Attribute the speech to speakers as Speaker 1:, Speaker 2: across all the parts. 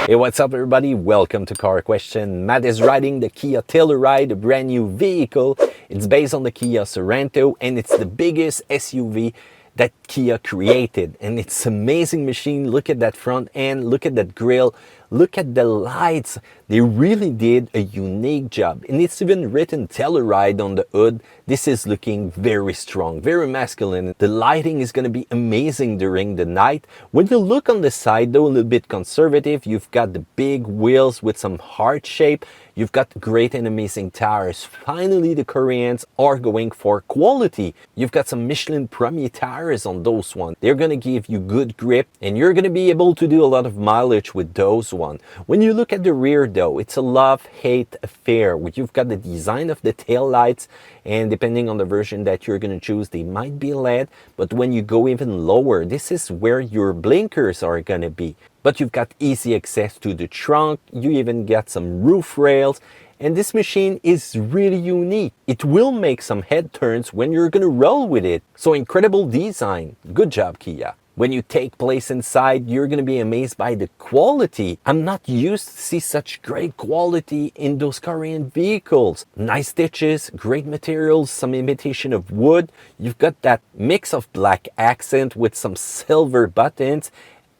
Speaker 1: Hey, what's up everybody? Welcome to Car Question. Matt is riding the Kia Telluride, a brand new vehicle. It's based on the Kia Sorento and it's the biggest SUV that Kia created. And it's an amazing machine. Look at that front end, look at that grille, look at the lights. They really did a unique job. And it's even written Telluride on the hood. This is looking very strong, very masculine. The lighting is going to be amazing during the night. When you look on the side though, a little bit conservative, you've got the big wheels with some heart shape. You've got great and amazing tires. Finally, the Koreans are going for quality. You've got some Michelin Premier tires on those ones. They're going to give you good grip and you're going to be able to do a lot of mileage with those ones. When you look at the rear though, it's a love-hate affair. You've got the design of the tail lights, and depending on the version that you're going to choose, they might be LED, but when you go even lower, this is where your blinkers are going to be. But you've got easy access to the trunk, you even get some roof rails, and this machine is really unique. It will make some head turns when you're going to roll with it. So incredible design. Good job, Kia. When you take place inside, you're going to be amazed by the quality. I'm not used to see such great quality in those Korean vehicles. Nice stitches, great materials, some imitation of wood. You've got that mix of black accent with some silver buttons.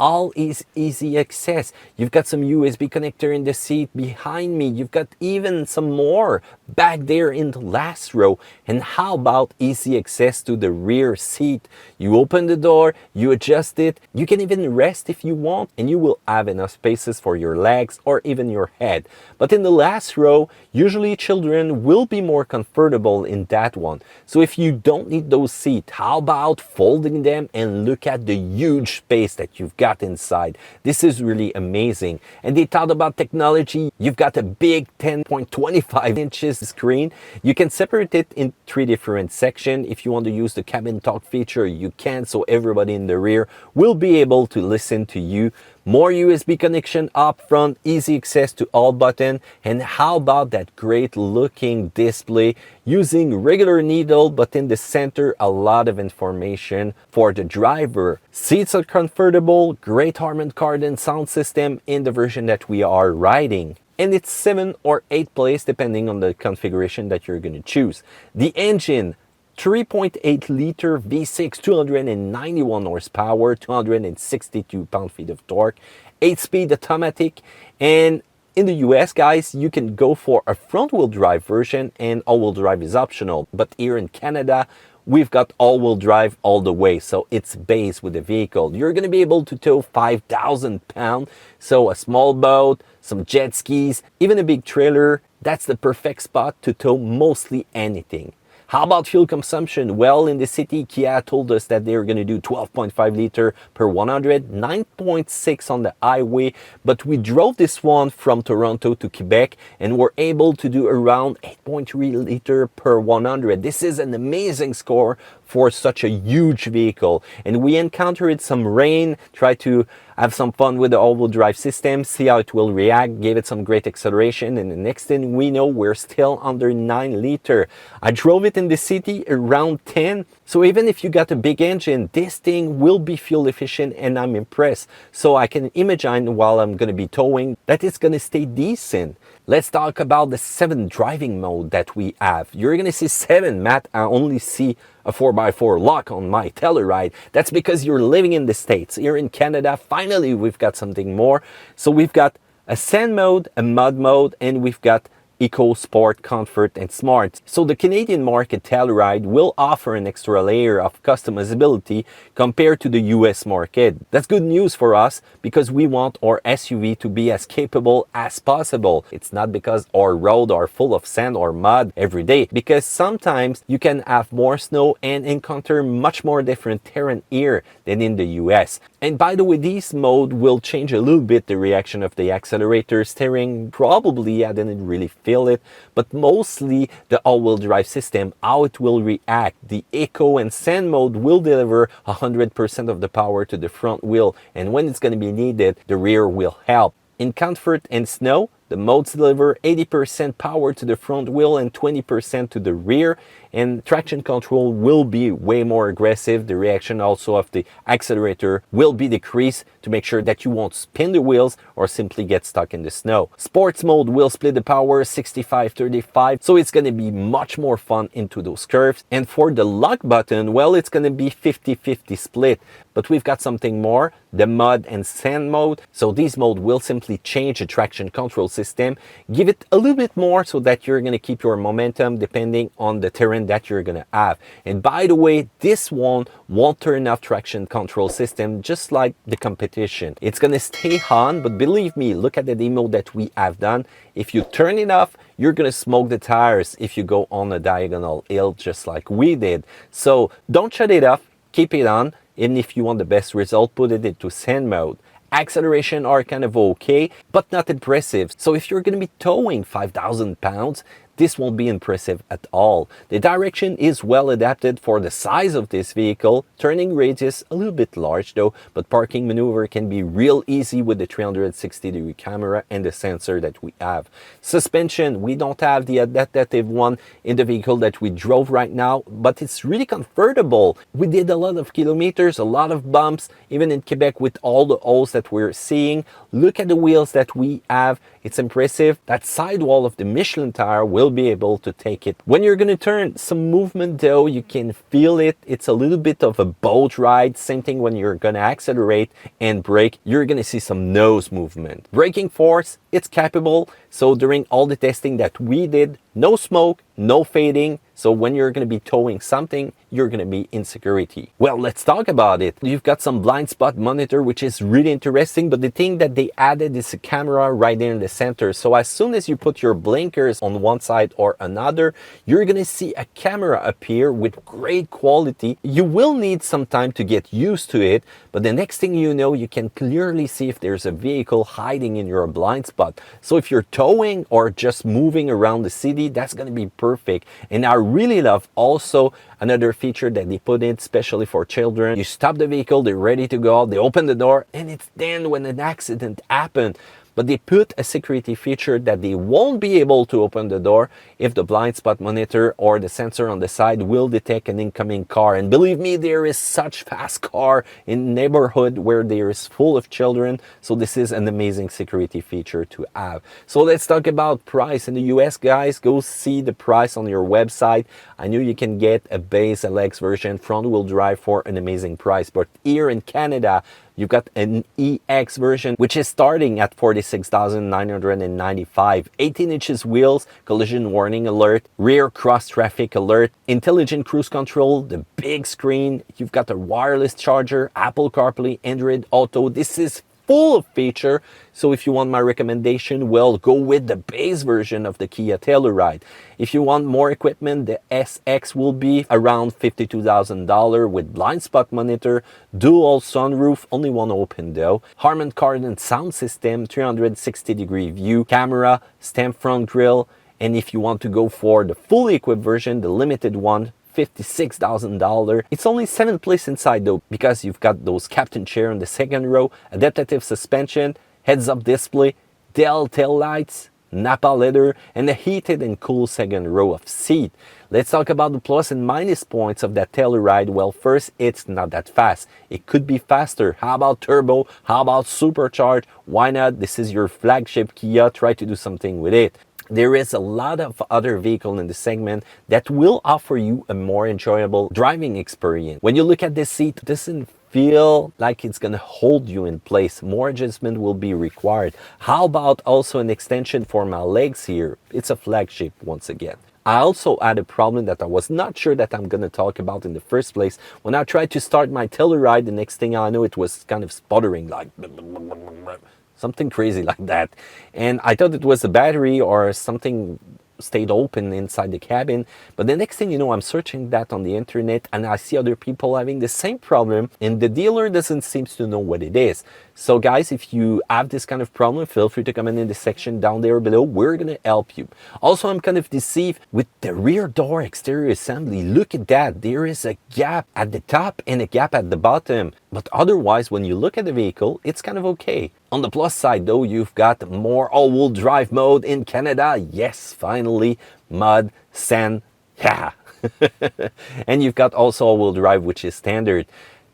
Speaker 1: All is easy access. You've got some USB connector in the seat behind me. You've got even some more back there in the last row. And how about easy access to the rear seat? You open the door, you adjust it. You can even rest if you want, and you will have enough spaces for your legs or even your head. But in the last row, usually children will be more comfortable in that one. So if you don't need those seats, how about folding them and look at the huge space that you've got inside. This is really amazing. And they thought about technology. You've got a big 10.25 inches screen. You can separate it in 3 different sections. If you want to use the cabin talk feature, you can, so everybody in the rear will be able to listen to you. More USB connection up front, easy access to all buttons, and how about that great looking display using regular needle, but in the center a lot of information for the driver. Seats are comfortable, great Harman Kardon sound system in the version that we are riding. And it's 7 or 8 place depending on the configuration that you're going to choose. The engine, 3.8 liter V6, 291 horsepower, 262 pound-feet of torque, 8-speed automatic. And in the US, guys, you can go for a front-wheel drive version and all-wheel drive is optional. But here in Canada, we've got all-wheel drive all the way, so it's based with the vehicle. You're going to be able to tow 5,000 pounds, so a small boat, some jet skis, even a big trailer. That's the perfect spot to tow mostly anything. How about fuel consumption? Well, in the city, Kia told us that they're going to do 12.5 liter per 100, 9.6 on the highway, but we drove this one from Toronto to Quebec and were able to do around 8.3 liter per 100. This is an amazing score for such a huge vehicle. And we encountered some rain, tried to have some fun with the all-wheel drive system, see how it will react, gave it some great acceleration, and the next thing we know, we're still under 9 liter. I drove it in the city around 10, so even if you got a big engine, this thing will be fuel efficient, and I'm impressed. So I can imagine while I'm going to be towing that it's going to stay decent. Let's talk about the 7 driving mode that we have. You're going to see 7, Matt. I only see a 4x4 lock on my Telluride. That's because you're living in the States. Here in Canada, finally, we've got something more. So we've got a sand mode, a mud mode, and we've got Eco, Sport, Comfort, and Smart. So the Canadian market Telluride will offer an extra layer of customizability compared to the US market. That's good news for us because we want our SUV to be as capable as possible. It's not because our roads are full of sand or mud every day, because sometimes you can have more snow and encounter much more different terrain here than in the US. And by the way, this mode will change a little bit the reaction of the accelerator, steering. Probably I didn't really feel it, but mostly the all-wheel drive system, how it will react. The Eco and Sand mode will deliver 100% of the power to the front wheel, and when it's going to be needed, the rear will help. In Comfort and Snow, The modes deliver 80% power to the front wheel and 20% to the rear, and traction control will be way more aggressive. The reaction also of the accelerator will be decreased to make sure that you won't spin the wheels or simply get stuck in the snow. Sports mode will split the power 65-35, so it's going to be much more fun into those curves. And for the lock button, well, it's going to be 50-50 split. But we've got something more, the mud and sand mode. So these mode will simply change the traction control system, give it a little bit more so that you're going to keep your momentum depending on the terrain that you're going to have. And by the way, this one won't turn off traction control system just like the competition. It's going to stay on, but believe me, look at the demo that we have done. If you turn it off, you're going to smoke the tires if you go on a diagonal hill just like we did. So don't shut it off, keep it on. And if you want the best result, put it into sand mode. Acceleration are kind of okay, but not impressive. So if you're going to be towing 5,000 pounds, this won't be impressive at all. The direction is well adapted for the size of this vehicle. Turning radius a little bit large though, but parking maneuver can be real easy with the 360-degree camera and the sensor that we have. Suspension, we don't have the adaptive one in the vehicle that we drove right now, but it's really comfortable. We did a lot of kilometers, a lot of bumps, even in Quebec with all the holes that we're seeing. Look at the wheels that we have. It's impressive. That sidewall of the Michelin tire will be able to take it. When you're going to turn, some movement though, you can feel it. It's a little bit of a boat ride. Same thing when you're going to accelerate and brake, you're going to see some nose movement. Braking force, it's capable. So during all the testing that we did, no smoke, no fading. So when you're going to be towing something, you're going to be in security. Well, let's talk about it. You've got some blind spot monitor, which is really interesting, but the thing that they added is a camera right there in the center. So as soon as you put your blinkers on one side or another, you're going to see a camera appear with great quality. You will need some time to get used to it, but the next thing you know, you can clearly see if there's a vehicle hiding in your blind spot. So if you're towing or just moving around the city, that's going to be perfect. And I really love also another feature that they put in especially for children. You stop the vehicle, they're ready to go, they open the door, and it's then when an accident happened. But they put a security feature that they won't be able to open the door if the blind spot monitor or the sensor on the side will detect an incoming car. And believe me, there is such fast car in neighborhood where there is full of children. So this is an amazing security feature to have. So let's talk about price. In the US, guys, go see the price on your website. I know you can get a base LX version front wheel drive for an amazing price. But here in Canada, you've got an EX version, which is starting at $46,995. 18 inches wheels, collision warning alert, rear cross traffic alert, intelligent cruise control, the big screen. You've got a wireless charger, Apple CarPlay, Android Auto. This is full of feature. So if you want my recommendation, well, go with the base version of the Kia Telluride. If you want more equipment, the SX will be around $52,000 with blind spot monitor, dual sunroof, only one open though, Harman Kardon sound system, 360-degree view, camera, stamp front grille. And if you want to go for the fully equipped version, the limited one, $56,000. It's only 7 places inside though, because you've got those captain chair in the second row, adaptive suspension, heads-up display, Dell tail lights, Napa leather, and a heated and cool second row of seat. Let's talk about the plus and minus points of that Telluride. Well, first, it's not that fast. It could be faster. How about turbo? How about supercharged? Why not? This is your flagship Kia. Try to do something with it. There is a lot of other vehicles in the segment that will offer you a more enjoyable driving experience. When you look at this seat, it doesn't feel like it's going to hold you in place. More adjustment will be required. How about also an extension for my legs here? It's a flagship once again. I also had a problem that I was not sure that I'm going to talk about in the first place. When I tried to start my Telluride, the next thing I know, it was kind of sputtering, like something crazy like that. And I thought it was the battery or something stayed open inside the cabin. But the next thing you know, I'm searching that on the internet and I see other people having the same problem and the dealer doesn't seem to know what it is. So guys, if you have this kind of problem, feel free to comment in the section down there below. We're going to help you. Also, I'm kind of deceived with the rear door exterior assembly. Look at that. There is a gap at the top and a gap at the bottom. But otherwise, when you look at the vehicle, it's kind of okay. On the plus side though, you've got more all-wheel drive mode in Canada. Yes, finally, mud, sand, yeah. And you've got also all-wheel drive, which is standard.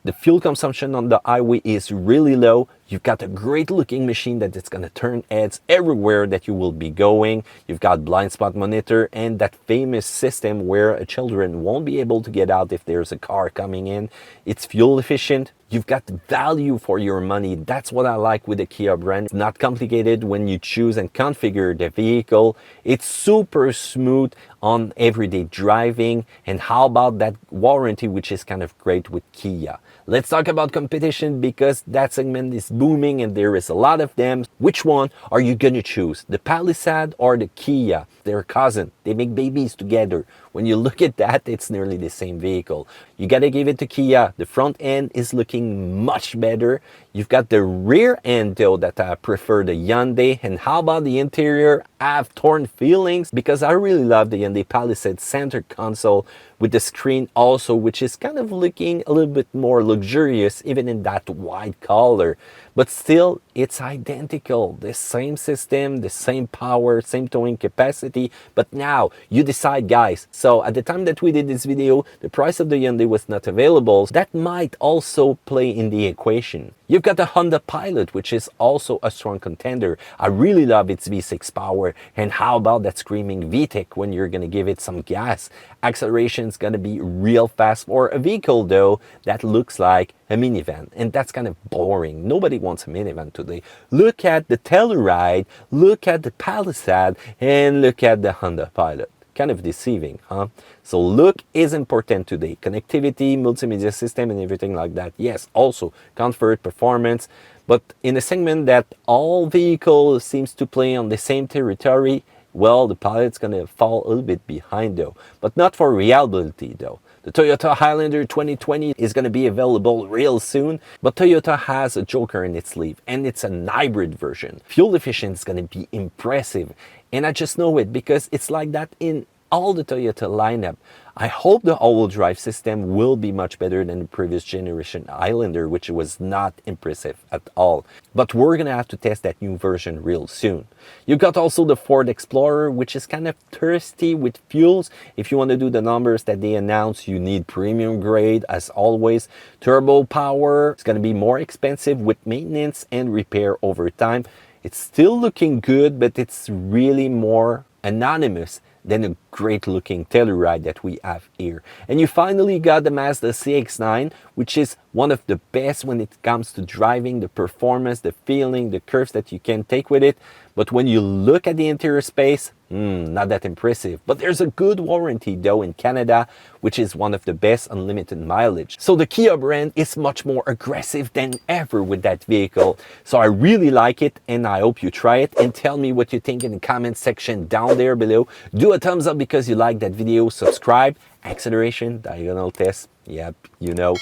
Speaker 1: The fuel consumption on the highway is really low. You've got a great looking machine that it's going to turn heads everywhere that you will be going. You've got blind spot monitor and that famous system where children won't be able to get out if there's a car coming in. It's fuel efficient. You've got value for your money. That's what I like with the Kia brand. It's not complicated when you choose and configure the vehicle. It's super smooth on everyday driving. And how about that warranty, which is kind of great with Kia? Let's talk about competition because that segment is booming and there is a lot of them. Which one are you gonna choose? The Palisade or the Kia? They're cousin. They make babies together. When you look at that, it's nearly the same vehicle. You gotta give it to Kia. The front end is looking much better. You've got the rear end though that I prefer the Hyundai. And how about the interior? I have torn feelings because I really love the Hyundai Palisade center console with the screen also, which is kind of looking a little bit more luxurious even in that white color. But still, it's identical. The same system, the same power, same towing capacity. But now you decide, guys. So at the time that we did this video, the price of the Hyundai was not available. That might also play in the equation. You've got the Honda Pilot, which is also a strong contender. I really love its V6 power. And how about that screaming VTEC when you're going to give it some gas? Acceleration is going to be real fast for a vehicle, though, that looks like a minivan. And that's kind of boring. Nobody wants a minivan today. Look at the Telluride, look at the Palisade, and look at the Honda Pilot. Kind of deceiving, huh? So look is important today. Connectivity, multimedia system, and everything like that. Yes, also comfort, performance. But in a segment that all vehicles seems to play on the same territory, well, the Pilot's going to fall a little bit behind though. But not for reliability though. The Toyota Highlander 2020 is going to be available real soon, but Toyota has a joker in its sleeve, and it's a hybrid version. Fuel efficiency is going to be impressive, and I just know it because it's like that in all the Toyota lineup. I hope the all-wheel drive system will be much better than the previous generation Highlander, which was not impressive at all. But we're gonna have to test that new version real soon. You've got also the Ford Explorer, which is kind of thirsty with fuels. If you want to do the numbers that they announced, you need premium grade as always. Turbo power, it's gonna be more expensive with maintenance and repair over time. It's still looking good, but it's really more anonymous than a great looking Telluride that we have here. And you finally got the Mazda CX-9, which is one of the best when it comes to driving, the performance, the feeling, the curves that you can take with it. But when you look at the interior space, not that impressive. But there's a good warranty though in Canada, which is one of the best unlimited mileage. So the Kia brand is much more aggressive than ever with that vehicle. So I really like it and I hope you try it and tell me what you think in the comment section down there below. Do a thumbs up because you like that video, subscribe, acceleration, diagonal test, yep, you know.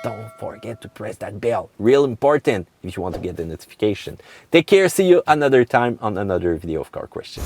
Speaker 1: Don't forget to press that bell, real important if you want to get the notification. Take care, see you another time on another video of Car Questions.